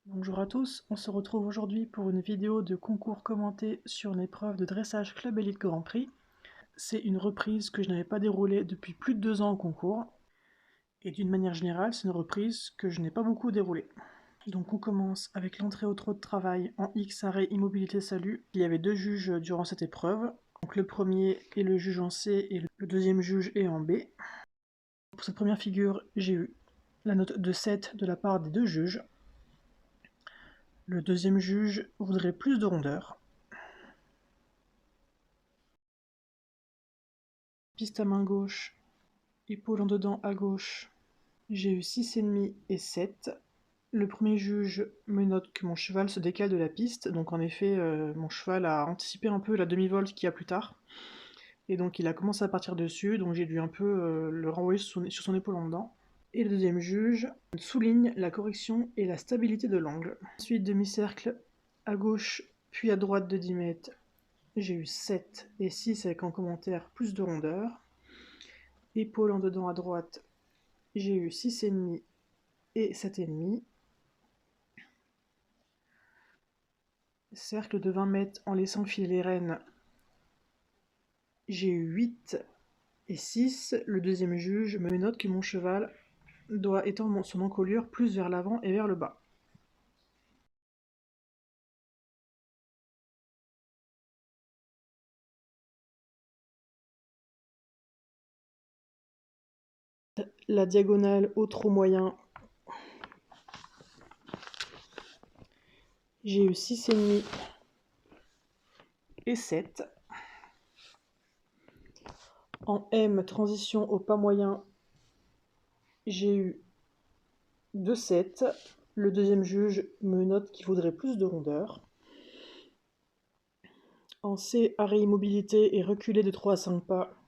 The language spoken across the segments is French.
Bonjour à tous, on se retrouve aujourd'hui pour une vidéo de concours commenté sur une épreuve de dressage Club Elite Grand Prix. C'est une reprise que je n'avais pas déroulée depuis plus de 2 ans au concours, et d'une manière générale, c'est une reprise que je n'ai pas beaucoup déroulée. Donc on commence avec l'entrée au trot de travail en X arrêt immobilité salut. Il y avait 2 juges durant cette épreuve, donc le premier est le juge en C et le deuxième juge est en B. Pour cette première figure, j'ai eu la note de 7 de la part des 2 juges. Le deuxième juge voudrait plus de rondeur. Piste à main gauche, épaule en dedans à gauche, j'ai eu 6,5 et 7. Le premier juge me note que mon cheval se décale de la piste, donc en effet mon cheval a anticipé un peu la demi-volte qu'il y a plus tard, et donc il a commencé à partir dessus, donc j'ai dû un peu le renvoyer sur son épaule en dedans. Et le deuxième juge souligne la correction et la stabilité de l'angle. Ensuite demi-cercle à gauche puis à droite de 10 mètres, j'ai eu 7 et 6 avec en commentaire plus de rondeur. Épaule en dedans à droite, j'ai eu 6,5 et 7,5. Cercle de 20 mètres en laissant filer les rênes, j'ai eu 8 et 6. Le deuxième juge me note que mon cheval doit étendre son encolure plus vers l'avant et vers le bas. La diagonale au trot moyen, j'ai eu 6,5 et 7. En M, transition au pas moyen, j'ai eu 2,7. Le deuxième juge me note qu'il faudrait plus de rondeur. En C, arrêt immobilité et reculé de 3 à 5 pas,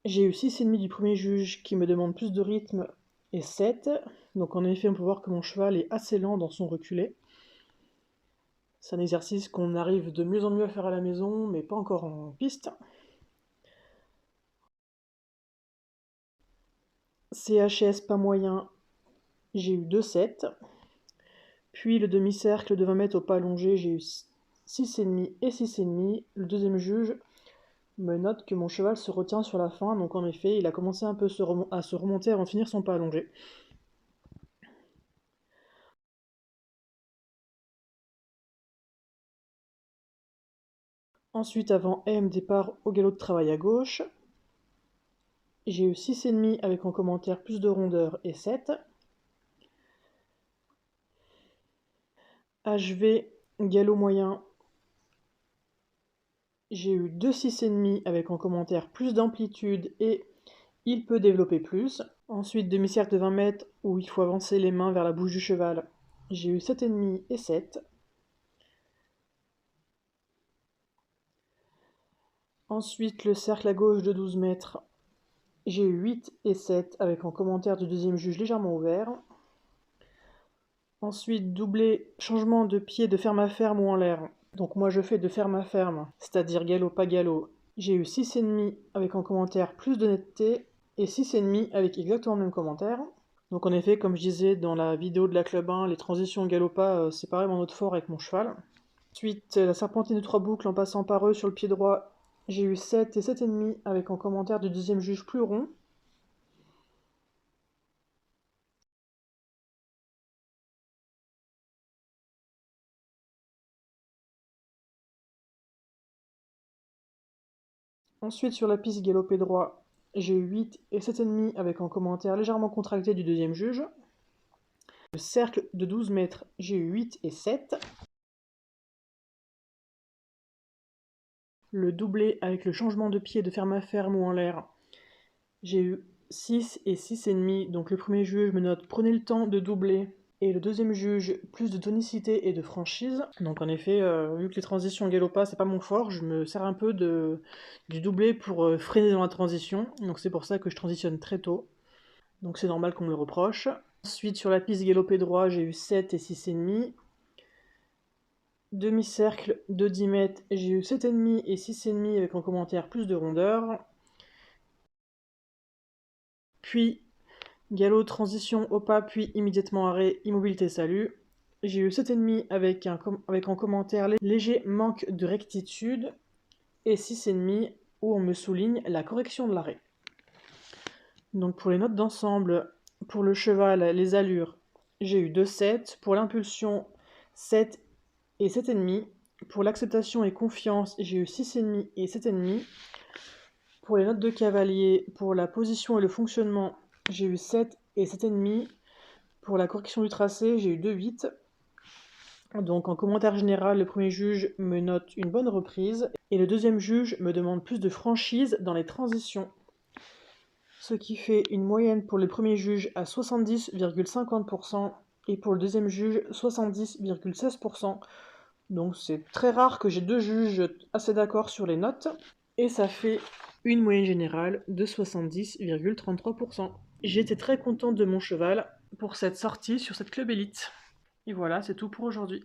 j'ai eu 6,5 du premier juge qui me demande plus de rythme et 7. Donc en effet on peut voir que mon cheval est assez lent dans son reculé. C'est un exercice qu'on arrive de mieux en mieux à faire à la maison, mais pas encore en piste. CHS pas moyen, j'ai eu 2,7. Puis le demi-cercle de 20 mètres au pas allongé, j'ai eu 6,5 et 6,5. Le deuxième juge me note que mon cheval se retient sur la fin, donc en effet il a commencé un peu à se remonter avant de finir son pas allongé. Ensuite, avant M, départ au galop de travail à gauche. J'ai eu 6,5 avec en commentaire plus de rondeur et 7. HV, galop moyen. J'ai eu 2 6,5 avec en commentaire plus d'amplitude et il peut développer plus. Ensuite, demi-cercle de 20 mètres où il faut avancer les mains vers la bouche du cheval. J'ai eu 7,5 et 7. Ensuite, le cercle à gauche de 12 mètres. J'ai eu 8 et 7 avec en commentaire du deuxième juge légèrement ouvert. Ensuite, doublé, changement de pied de ferme à ferme ou en l'air. Donc moi je fais de ferme à ferme, c'est-à-dire galop pas galop. J'ai eu 6,5 avec en commentaire plus de netteté et 6,5 avec exactement le même commentaire. Donc en effet, comme je disais dans la vidéo de la Club 1, les transitions galop-pas, c'est pareil mon note fort avec mon cheval. Ensuite, la serpentine de 3 boucles en passant par eux sur le pied droit, j'ai eu 7 et 7,5 avec en commentaire du deuxième juge plus rond. Ensuite, sur la piste galopé droit, j'ai eu 8 et 7,5 avec un commentaire légèrement contracté du deuxième juge. Le cercle de 12 mètres, j'ai eu 8 et 7. Le doublé avec le changement de pied de ferme à ferme ou en l'air, j'ai eu 6 et 6,5. Donc le premier juge me note prenez le temps de doubler. Et le deuxième juge, plus de tonicité et de franchise. Donc en effet, vu que les transitions galop-pas, c'est pas mon fort, je me sers un peu du doublé pour freiner dans la transition. Donc c'est pour ça que je transitionne très tôt. Donc c'est normal qu'on me le reproche. Ensuite, sur la piste galopé droit, j'ai eu 7 et 6,5. Demi-cercle de 10 mètres, j'ai eu 7,5 et 6,5 avec en commentaire plus de rondeur. Puis Galop, transition, au pas, puis immédiatement arrêt, immobilité, salut. J'ai eu 7,5 avec en commentaire léger manque de rectitude et 6,5 où on me souligne la correction de l'arrêt. Donc pour les notes d'ensemble, pour le cheval, les allures, j'ai eu 2,7. Pour l'impulsion, 7 et 7,5. Pour l'acceptation et confiance, j'ai eu 6,5 et 7,5. Pour les notes de cavalier, pour la position et le fonctionnement, j'ai eu 7 et 7,5. Pour la correction du tracé, j'ai eu 2,8. Donc en commentaire général, le premier juge me note une bonne reprise et le deuxième juge me demande plus de franchise dans les transitions. Ce qui fait une moyenne pour le premier juge à 70,50% et pour le deuxième juge 70,16%. Donc c'est très rare que j'ai deux juges assez d'accord sur les notes et ça fait une moyenne générale de 70,33%. J'étais très contente de mon cheval pour cette sortie sur cette club élite. Et voilà, c'est tout pour aujourd'hui.